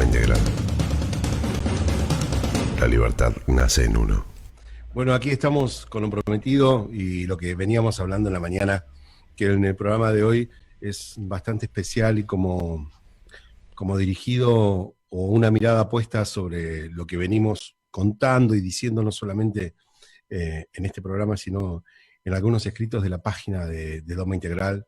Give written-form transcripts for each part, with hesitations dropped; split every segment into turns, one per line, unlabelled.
Integral. La libertad nace en uno.
Bueno, aquí estamos con lo prometido y lo que veníamos hablando en la mañana, que en el programa de hoy es bastante especial y como dirigido o una mirada puesta sobre lo que venimos contando y diciendo no solamente en este programa, sino en algunos escritos de la página de Doma Integral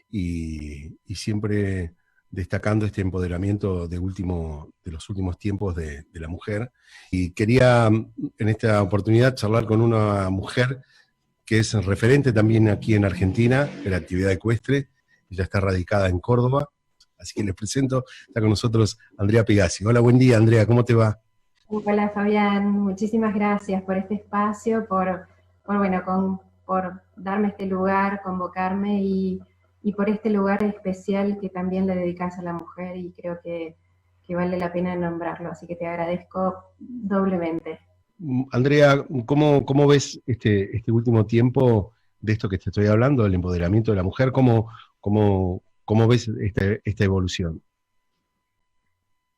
y siempre destacando este empoderamiento de los últimos tiempos de la mujer. Y quería en esta oportunidad charlar con una mujer que es referente también aquí en Argentina en la actividad ecuestre. Ella está radicada en Córdoba, así que les presento, está con nosotros Andrea Pigasi. Hola, buen día, Andrea, ¿cómo te va?
Hola Fabián, muchísimas gracias por este espacio, por darme este lugar, convocarme y por este lugar especial que también le dedicas a la mujer y creo que vale la pena nombrarlo, así que te agradezco doblemente.
Andrea, ¿cómo ves este último tiempo de esto que te estoy hablando, del empoderamiento de la mujer? ¿Cómo ves esta evolución?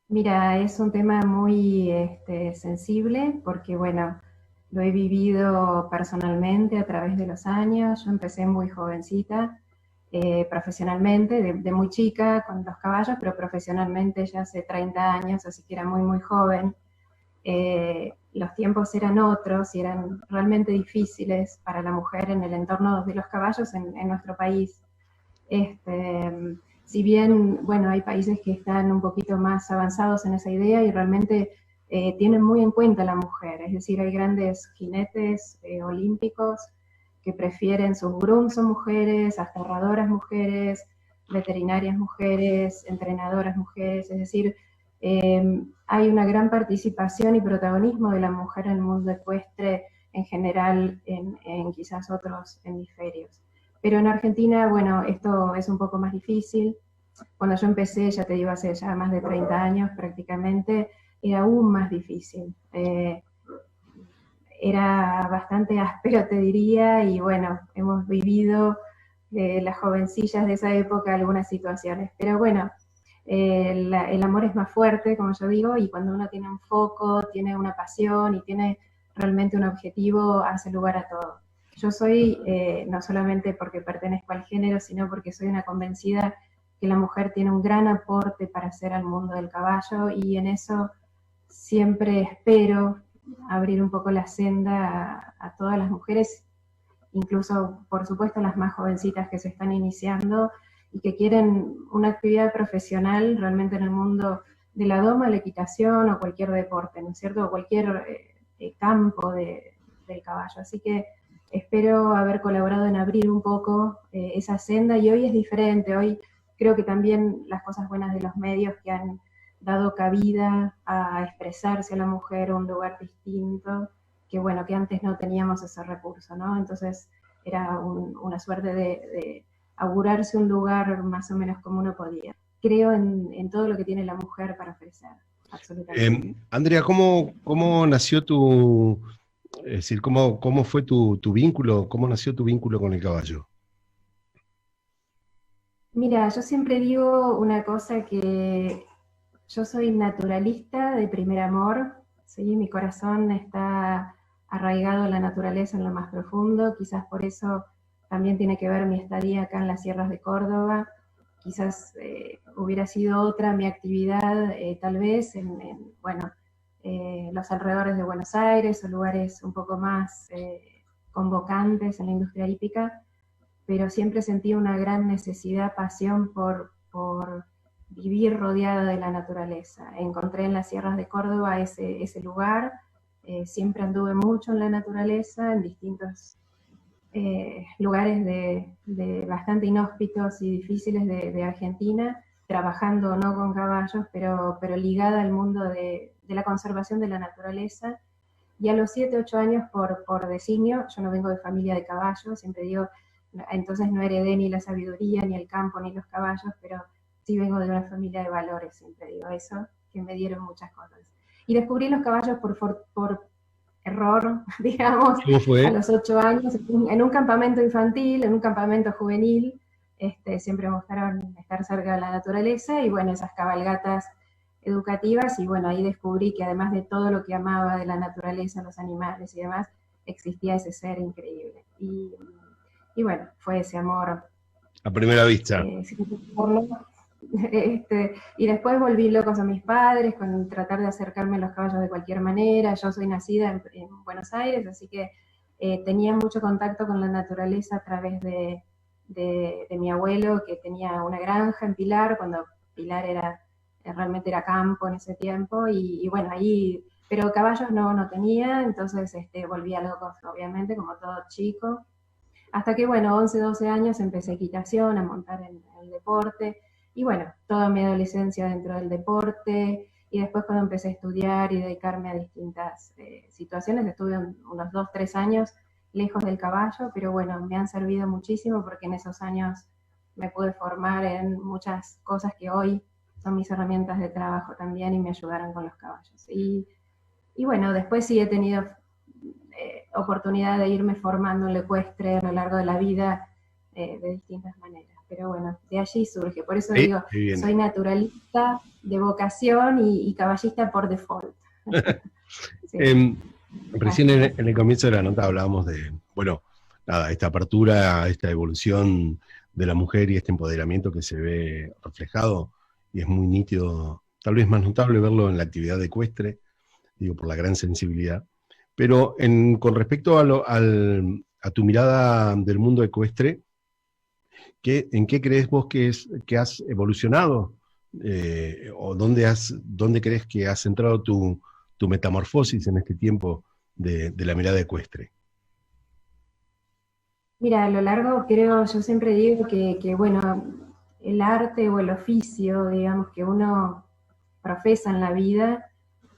Mira, es un tema muy sensible porque, bueno, lo he vivido personalmente a través de los años. Yo empecé muy jovencita, profesionalmente, de muy chica con los caballos, pero profesionalmente ya hace 30 años, así que era muy, muy joven. Los tiempos eran otros y eran realmente difíciles para la mujer en el entorno de los caballos en nuestro país. Si bien, bueno, hay países que están un poquito más avanzados en esa idea y realmente tienen muy en cuenta a la mujer, es decir, hay grandes jinetes olímpicos que prefieren, sus grooms son mujeres, asterradoras mujeres, veterinarias mujeres, entrenadoras mujeres, es decir, hay una gran participación y protagonismo de la mujer en el mundo ecuestre en general en quizás otros hemisferios. Pero en Argentina, bueno, esto es un poco más difícil. Cuando yo empecé, ya te digo, hace ya más de 30 años prácticamente, era aún más difícil. Era bastante áspero, te diría, y bueno, hemos vivido las jovencillas de esa época algunas situaciones. Pero bueno, el amor es más fuerte, como yo digo, y cuando uno tiene un foco, tiene una pasión y tiene realmente un objetivo, hace lugar a todo. Yo soy, no solamente porque pertenezco al género, sino porque soy una convencida que la mujer tiene un gran aporte para hacer al mundo del caballo y en eso siempre espero abrir un poco la senda a todas las mujeres, incluso por supuesto las más jovencitas que se están iniciando y que quieren una actividad profesional realmente en el mundo de la doma, la equitación o cualquier deporte, ¿no es cierto? O cualquier campo del caballo. Así que espero haber colaborado en abrir un poco esa senda y hoy es diferente. Hoy creo que también las cosas buenas de los medios que han dado cabida a expresarse a la mujer a un lugar distinto, que bueno, que antes no teníamos ese recurso, ¿no? entonces era una suerte de augurarse un lugar más o menos como uno podía. Creo en todo lo que tiene la mujer para ofrecer, absolutamente.
Andrea, ¿cómo nació es decir, cómo fue tu vínculo, cómo nació tu vínculo con el caballo?
Mira, yo siempre digo una cosa, que yo soy naturalista de primer amor, ¿sí? Mi corazón está arraigado a la naturaleza en lo más profundo, quizás por eso también tiene que ver mi estadía acá en las sierras de Córdoba. Quizás hubiera sido otra mi actividad, tal vez bueno, los alrededores de Buenos Aires o lugares un poco más convocantes en la industria hípica, pero siempre sentí una gran necesidad, pasión por vivir rodeada de la naturaleza. Encontré en las sierras de Córdoba ese lugar, siempre anduve mucho en la naturaleza, en distintos lugares de bastante inhóspitos y difíciles de Argentina, trabajando no con caballos, pero ligada al mundo de la conservación de la naturaleza. Y a los 7, 8 años, por designio, yo no vengo de familia de caballos, siempre digo, entonces no heredé ni la sabiduría, ni el campo, ni los caballos, pero sí vengo de una familia de valores, siempre digo eso, que me dieron muchas cosas. Y descubrí los caballos por error, digamos,
¿Cómo
a
fue?
los 8 años, en un campamento infantil, en un campamento juvenil. Siempre me gustaron estar cerca de la naturaleza y bueno, esas cabalgatas educativas, y bueno, ahí descubrí que además de todo lo que amaba de la naturaleza, los animales y demás, existía ese ser increíble. Y bueno, fue ese amor.
A primera vista.
Por lo, y después volví locos a mis padres con tratar de acercarme a los caballos de cualquier manera. Yo soy nacida en Buenos Aires, así que tenía mucho contacto con la naturaleza a través de mi abuelo, que tenía una granja en Pilar, cuando Pilar realmente era campo en ese tiempo, y bueno, ahí, pero caballos no tenía, entonces volví a locos, obviamente, como todo chico. Hasta que, bueno, 11, 12 años empecé equitación, a montar en el deporte, y bueno, toda mi adolescencia dentro del deporte, y después cuando empecé a estudiar y dedicarme a distintas situaciones, estuve unos 2, 3 años lejos del caballo, pero bueno, me han servido muchísimo porque en esos años me pude formar en muchas cosas que hoy son mis herramientas de trabajo también y me ayudaron con los caballos. Y bueno, después sí he tenido oportunidad de irme formando en lo ecuestre a lo largo de la vida de distintas maneras. Pero bueno, de allí surge. Por eso digo, soy naturalista de vocación y caballista por default.
Sí. Recién en el comienzo de la nota hablábamos de, bueno, nada, esta apertura, esta evolución de la mujer y este empoderamiento que se ve reflejado, y es muy nítido, tal vez más notable verlo en la actividad ecuestre, digo, por la gran sensibilidad. Pero con respecto a tu mirada del mundo ecuestre, ¿en qué crees vos que has evolucionado? ¿O dónde crees que has centrado tu metamorfosis en este tiempo de la mirada ecuestre?
Mira, a lo largo yo siempre digo que bueno, el arte o el oficio, digamos, que uno profesa en la vida,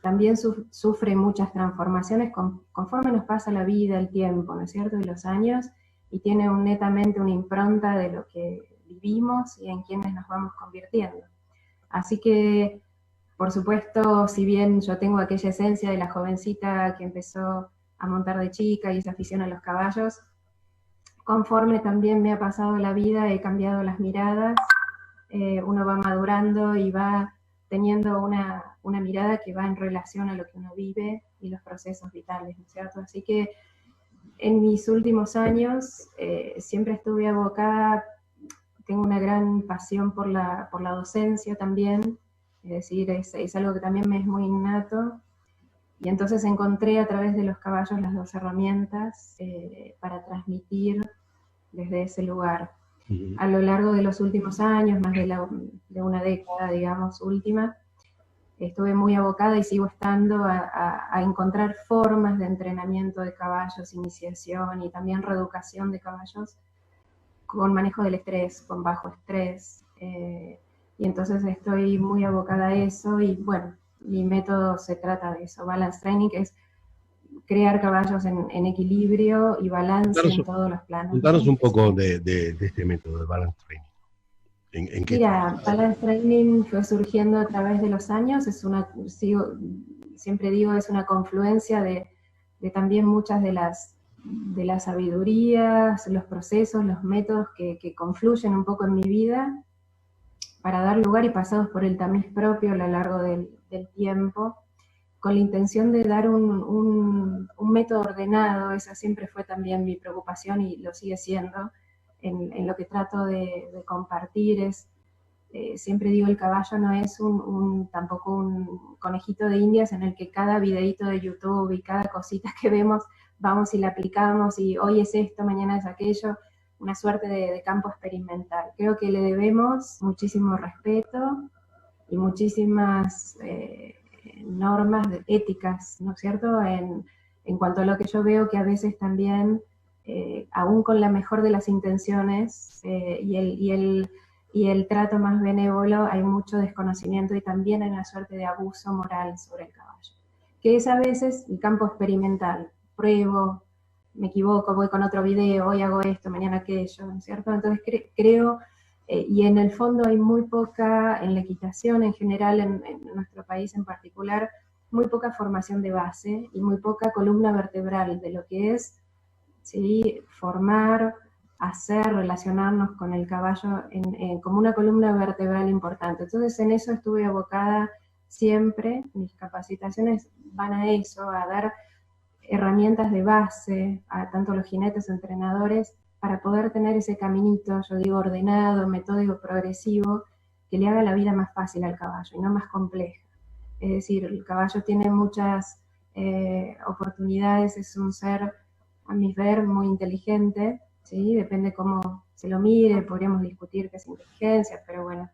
también sufre muchas transformaciones conforme nos pasa la vida, el tiempo, ¿no es cierto? Y los años, y tiene netamente una impronta de lo que vivimos y en quienes nos vamos convirtiendo. Así que, por supuesto, si bien yo tengo aquella esencia de la jovencita que empezó a montar de chica y esa afición a los caballos, conforme también me ha pasado la vida, he cambiado las miradas, uno va madurando y va teniendo una mirada que va en relación a lo que uno vive y los procesos vitales, ¿no es cierto? Así que en mis últimos años siempre estuve abocada, tengo una gran pasión por la docencia también, es decir, es algo que también me es muy innato, y entonces encontré a través de los caballos las dos herramientas para transmitir desde ese lugar. A lo largo de los últimos años, más de una década, digamos, última, estuve muy abocada y sigo estando a encontrar formas de entrenamiento de caballos, iniciación y también reeducación de caballos con manejo del estrés, con bajo estrés. Y entonces estoy muy abocada a eso y bueno, mi método se trata de eso. Balance Training, que es crear caballos en equilibrio y balance en todos los planos.
Contanos un poco de este método de Balance Training.
Mira, Balance Training fue surgiendo a través de los años, siempre digo, es una confluencia de también muchas de las sabidurías, los procesos, los métodos que confluyen un poco en mi vida para dar lugar y pasados por el tamiz propio a lo largo del tiempo, con la intención de dar un método ordenado. Esa siempre fue también mi preocupación y lo sigue siendo, en lo que trato de compartir siempre digo, el caballo no es tampoco un conejito de indias en el que cada videito de YouTube y cada cosita que vemos vamos y la aplicamos y hoy es esto, mañana es aquello, una suerte de campo experimental. Creo que le debemos muchísimo respeto y muchísimas normas éticas, ¿no es cierto?, en cuanto a lo que yo veo que a veces también, aún con la mejor de las intenciones y el trato más benévolo, hay mucho desconocimiento y también hay una suerte de abuso moral sobre el caballo, que es a veces el campo experimental. Pruebo, me equivoco, voy con otro video, hoy hago esto, mañana aquello, ¿no es cierto? Entonces creo, y en el fondo hay muy poca, en la equitación en general, en nuestro país en particular, muy poca formación de base y muy poca columna vertebral de lo que es, ¿sí?, formar, hacer, relacionarnos con el caballo como una columna vertebral importante. Entonces en eso estuve abocada siempre mis capacitaciones van a eso, a dar herramientas de base a tanto los jinetes entrenadores para poder tener ese caminito, yo digo ordenado, metódico, progresivo, que le haga la vida más fácil al caballo y no más compleja. Es decir, el caballo tiene muchas oportunidades, es un ser, a mi ver, muy inteligente, ¿sí? Depende cómo se lo mire, podríamos discutir qué es inteligencia, pero bueno,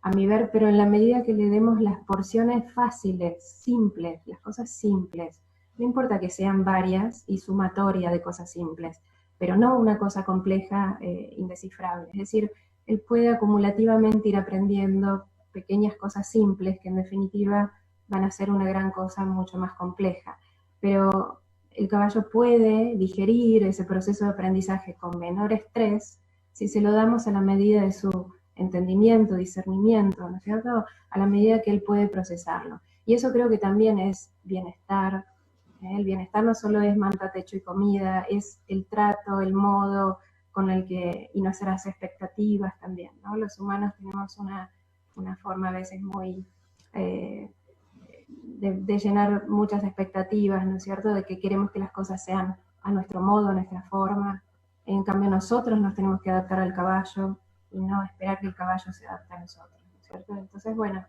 a mi ver, pero en la medida que le demos las porciones fáciles, simples, las cosas simples, no importa que sean varias y sumatoria de cosas simples, pero no una cosa compleja, indescifrable. Es decir, él puede acumulativamente ir aprendiendo pequeñas cosas simples que en definitiva van a ser una gran cosa mucho más compleja. Pero el caballo puede digerir ese proceso de aprendizaje con menor estrés si se lo damos a la medida de su entendimiento, discernimiento, ¿no es cierto? A la medida que él puede procesarlo. Y eso creo que también es bienestar. El bienestar no solo es manta, techo y comida, es el trato, el modo con el que, y nuestras expectativas también, ¿no? Los humanos tenemos una forma a veces muy de llenar muchas expectativas, ¿no es cierto?, de que queremos que las cosas sean a nuestro modo, a nuestra forma. En cambio nosotros nos tenemos que adaptar al caballo y no esperar que el caballo se adapte a nosotros, ¿no es cierto? Entonces, bueno,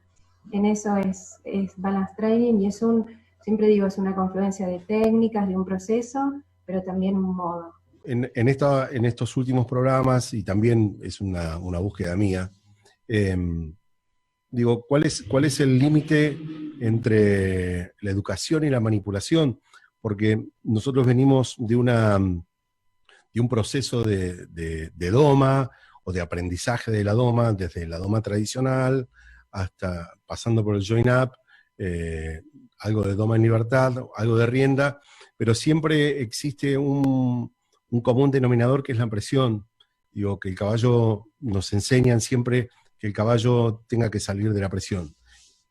en eso es balance training y es siempre digo, es una confluencia de técnicas, de un proceso, pero también un modo.
En estos últimos programas, y también es una búsqueda mía, digo, ¿cuál es el límite entre la educación y la manipulación? Porque nosotros venimos de un proceso de doma o de aprendizaje de la doma, desde la doma tradicional hasta pasando por el join up, algo de doma en libertad, algo de rienda, pero siempre existe un común denominador que es la presión. Digo, que el caballo, nos enseñan siempre que el caballo tenga que salir de la presión.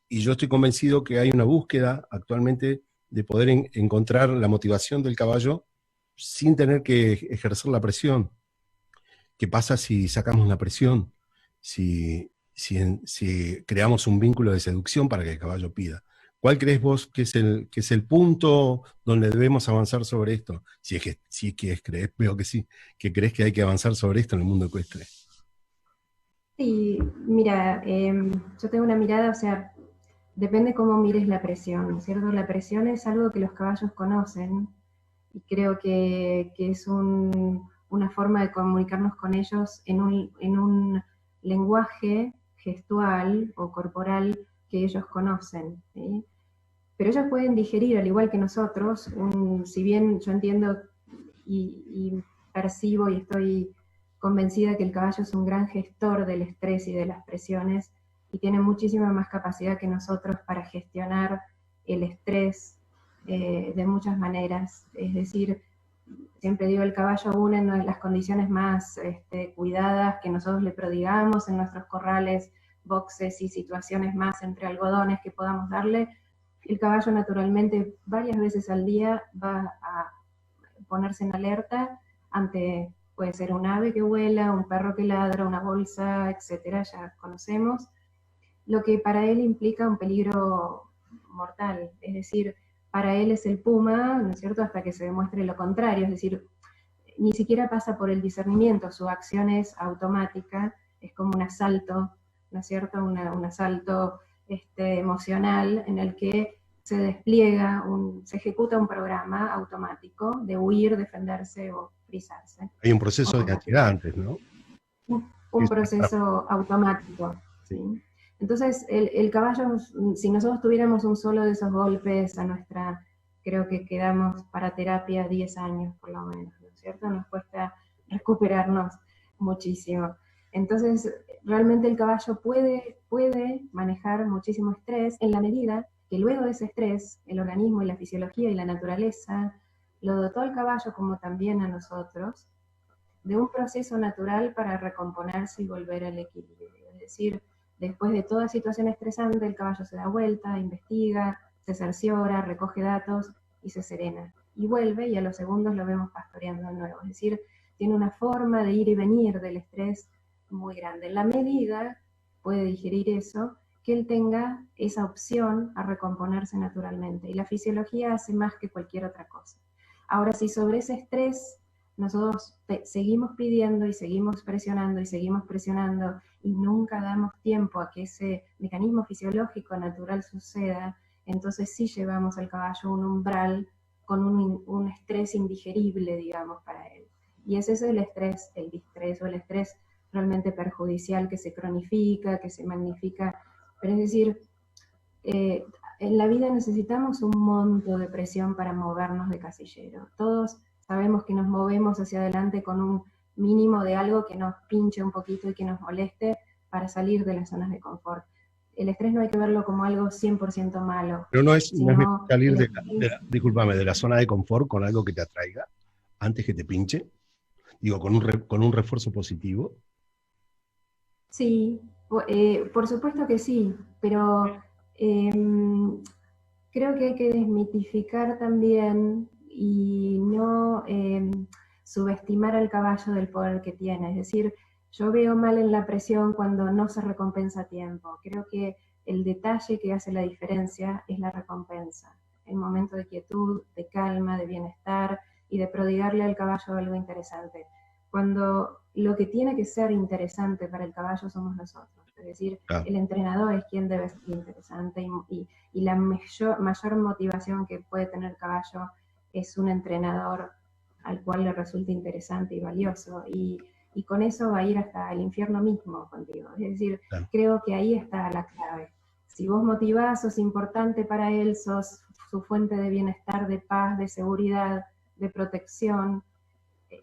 Y yo estoy convencido que hay una búsqueda actualmente de poder encontrar la motivación del caballo sin tener que ejercer la presión. ¿Qué pasa si sacamos la presión? Si creamos un vínculo de seducción para que el caballo pida. ¿Cuál crees vos que es el punto donde debemos avanzar sobre esto? Si es que crees, veo que sí, que crees que hay que avanzar sobre esto en el mundo ecuestre.
Sí, mira, yo tengo una mirada, o sea, depende cómo mires la presión, ¿no es cierto? La presión es algo que los caballos conocen y creo que es una forma de comunicarnos con ellos en un lenguaje gestual o corporal que ellos conocen, ¿sí? Pero ellos pueden digerir, al igual que nosotros, si bien yo entiendo y percibo y estoy convencida que el caballo es un gran gestor del estrés y de las presiones y tiene muchísima más capacidad que nosotros para gestionar el estrés de muchas maneras. Es decir, siempre digo, el caballo une en las condiciones más cuidadas que nosotros le prodigamos en nuestros corrales, boxes y situaciones más entre algodones que podamos darle. El caballo naturalmente varias veces al día va a ponerse en alerta ante, puede ser un ave que vuela, un perro que ladra, una bolsa, etcétera, ya conocemos, lo que para él implica un peligro mortal, es decir, para él es el puma, ¿no es cierto?, hasta que se demuestre lo contrario, es decir, ni siquiera pasa por el discernimiento, su acción es automática, es como un asalto, ¿no es cierto?, un asalto emocional en el que se despliega, se ejecuta un programa automático de huir, defenderse o frizarse.
Hay un proceso de ansiedad antes, ¿no?
Un proceso automático, ¿sí? Entonces, el caballo, si nosotros tuviéramos un solo de esos golpes a nuestra, creo que quedamos para terapia 10 años por lo menos, ¿no es cierto? Nos cuesta recuperarnos muchísimo. Entonces, realmente el caballo puede manejar muchísimo estrés en la medida que luego de ese estrés, el organismo y la fisiología y la naturaleza lo dotó al caballo, como también a nosotros, de un proceso natural para recomponerse y volver al equilibrio. Es decir, después de toda situación estresante, el caballo se da vuelta, investiga, se cerciora, recoge datos y se serena. Y vuelve y a los segundos lo vemos pastoreando de nuevo. Es decir, tiene una forma de ir y venir del estrés muy grande. En la medida puede digerir eso que él tenga esa opción a recomponerse naturalmente. Y la fisiología hace más que cualquier otra cosa. Ahora, si sobre ese estrés nosotros seguimos pidiendo y seguimos presionando y nunca damos tiempo a que ese mecanismo fisiológico natural suceda, entonces sí llevamos al caballo a un umbral con un estrés indigerible, digamos, para él. Y ese es el distrés o el estrés realmente perjudicial que se cronifica, que se magnifica. Pero es decir, en la vida necesitamos un monto de presión para movernos de casillero. Todos sabemos que nos movemos hacia adelante con un mínimo de algo que nos pinche un poquito y que nos moleste para salir de las zonas de confort. El estrés no hay que verlo como algo 100% malo,
Pero no es mejor
sino
salir
el
discúlpame, de la zona de confort con algo que te atraiga antes que te pinche. Digo, con un refuerzo positivo.
Sí, por supuesto que sí, pero eh, creo que hay que desmitificar también y no subestimar al caballo del poder que tiene. Es decir, yo veo mal en la presión cuando no se recompensa a tiempo. Creo que el detalle que hace la diferencia es la recompensa. El momento de quietud, de calma, de bienestar y de prodigarle al caballo algo interesante. Cuando lo que tiene que ser interesante para el caballo somos nosotros. Es decir,
Claro.
el entrenador es quien debe ser interesante y la mayor motivación que puede tener el caballo es un entrenador al cual le resulte interesante y valioso. Y con eso va a ir hasta el infierno mismo contigo. Es decir,
Claro.
creo que ahí está la clave. Si vos motivás, sos importante para él, sos su fuente de bienestar, de paz, de seguridad, de protección,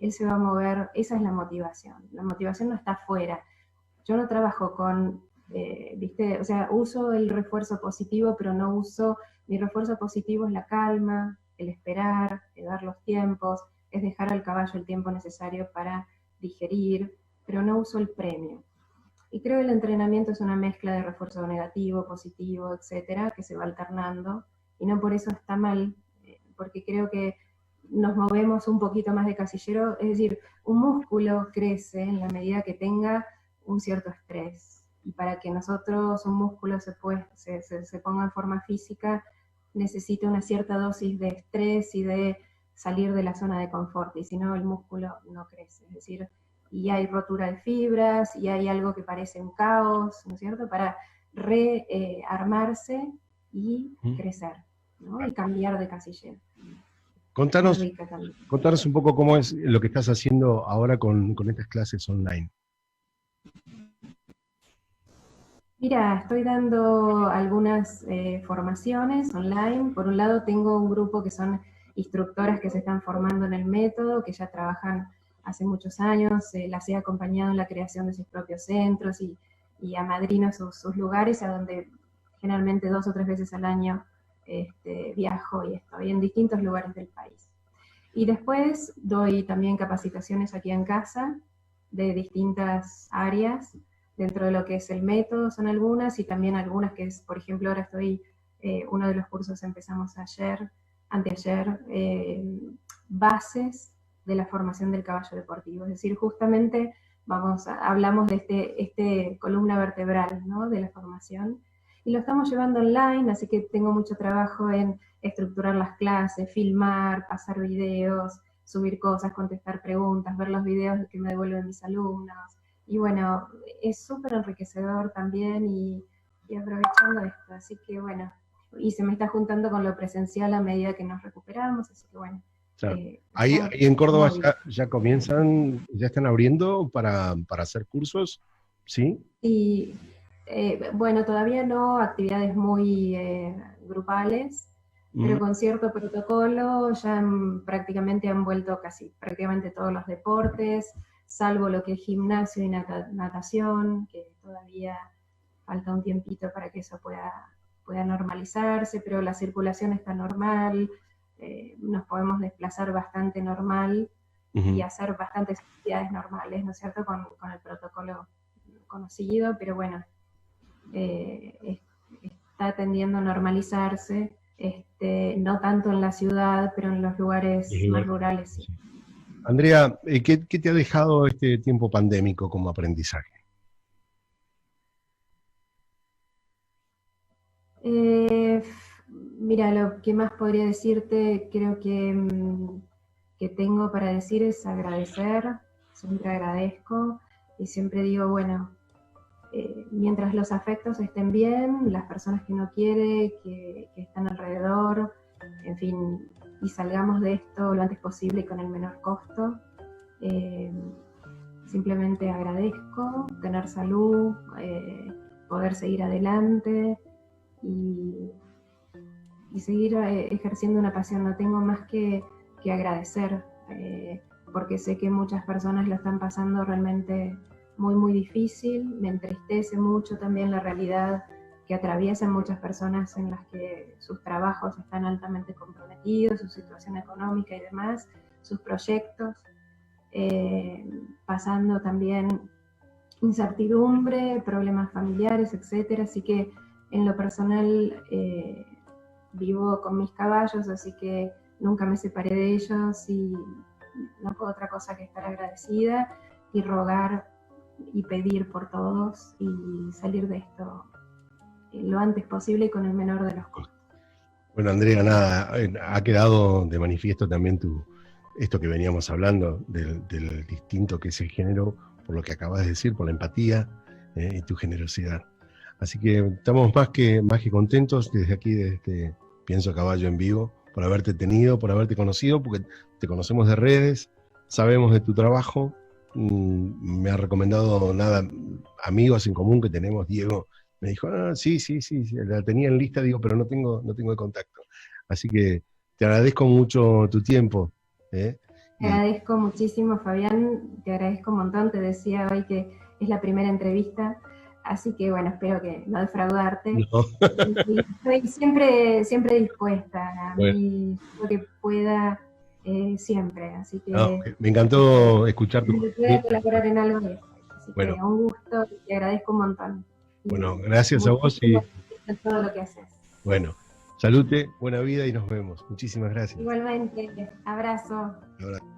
él se va a mover, esa es la motivación. La motivación no está afuera. Yo no trabajo con, ¿viste? O sea, uso el refuerzo positivo, pero no uso, mi refuerzo positivo es la calma, el esperar, el dar los tiempos, es dejar al caballo el tiempo necesario para digerir, pero no uso el premio. Y creo que el entrenamiento es una mezcla de refuerzo negativo, positivo, etcétera, que se va alternando, y no por eso está mal, porque creo que nos movemos un poquito más de casillero, es decir, un músculo crece en la medida que tenga un cierto estrés. Y para que nosotros un músculo se ponga en forma física, necesita una cierta dosis de estrés y de salir de la zona de confort, y si no el músculo no crece. Es decir, y hay rotura de fibras, y hay algo que parece un caos, ¿no es cierto?, para rearmarse y crecer, ¿no? Y cambiar de casillero.
Contanos, contanos un poco cómo es lo que estás haciendo ahora con estas clases online.
Mira, estoy dando algunas formaciones online. Por un lado tengo un grupo que son instructoras que se están formando en el método, que ya trabajan hace muchos años, las he acompañado en la creación de sus propios centros y amadrino sus lugares, a donde generalmente 2 o 3 veces al año viajo y estoy en distintos lugares del país. Y después doy también capacitaciones aquí en casa de distintas áreas, dentro de lo que es el método son algunas, y también algunas que es, por ejemplo, ahora estoy, uno de los cursos empezamos anteayer, bases de la formación del caballo deportivo, es decir, justamente hablamos de este columna vertebral, ¿no?, de la formación, y lo estamos llevando online, así que tengo mucho trabajo en estructurar las clases, filmar, pasar videos, subir cosas, contestar preguntas, ver los videos que me devuelven mis alumnos. Y bueno, es súper enriquecedor también y aprovechando esto. Así que bueno, y se me está juntando con lo presencial a medida que nos recuperamos, así que bueno.
Claro. Ahí en Córdoba ya comienzan, ya están abriendo para hacer cursos, ¿sí?
Y bueno, todavía no actividades muy grupales, pero con cierto protocolo ya prácticamente han vuelto prácticamente todos los deportes, salvo lo que es gimnasio y natación, que todavía falta un tiempito para que eso pueda normalizarse, pero la circulación está normal, nos podemos desplazar bastante normal y hacer bastantes actividades normales, ¿no es cierto?, con el protocolo conocido, pero bueno, está tendiendo a normalizarse, no tanto en la ciudad, pero en los lugares más rurales sí.
Andrea, ¿qué te ha dejado este tiempo pandémico como aprendizaje?
Mira, lo que más podría decirte, creo que tengo para decir es agradecer, siempre agradezco y siempre digo, bueno, mientras los afectos estén bien, las personas que uno quiere, que están alrededor, en fin, y salgamos de esto lo antes posible y con el menor costo. Simplemente agradezco tener salud, poder seguir adelante y seguir ejerciendo una pasión. No tengo más que agradecer, porque sé que muchas personas lo están pasando realmente muy, muy difícil. Me entristece mucho también la realidad que atraviesan muchas personas en las que sus trabajos están altamente comprometidos, su situación económica y demás, sus proyectos, pasando también incertidumbre, problemas familiares, etcétera. Así que en lo personal vivo con mis caballos, así que nunca me separé de ellos y no puedo otra cosa que estar agradecida y rogar y pedir por todos y salir de esto lo antes posible y con el menor de los costos.
Bueno, Andrea, nada, ha quedado de manifiesto también esto que veníamos hablando, del distinto que es el género, por lo que acabas de decir, por la empatía y tu generosidad. Así que estamos más que contentos desde aquí, desde Pienso Caballo en Vivo, por haberte tenido, por haberte conocido, porque te conocemos de redes, sabemos de tu trabajo. Me ha recomendado amigos en común que tenemos. Diego me dijo, sí, la tenía en lista, digo, pero no tengo el contacto. Así que te agradezco mucho tu tiempo.
Te agradezco muchísimo, Fabián, te agradezco un montón. Te decía hoy que es la primera entrevista, así que bueno, espero que no defraudarte. No. Y estoy siempre dispuesta a mí, lo que pueda, siempre. Así que
me encantó escuchar tu
voz. Pueda colaborar en algo de eso. Así que un gusto y te agradezco un montón.
Bueno, gracias a vos y
todo lo que haces.
Bueno, salute, buena vida y nos vemos. Muchísimas gracias.
Igualmente, abrazo.
Abrazo.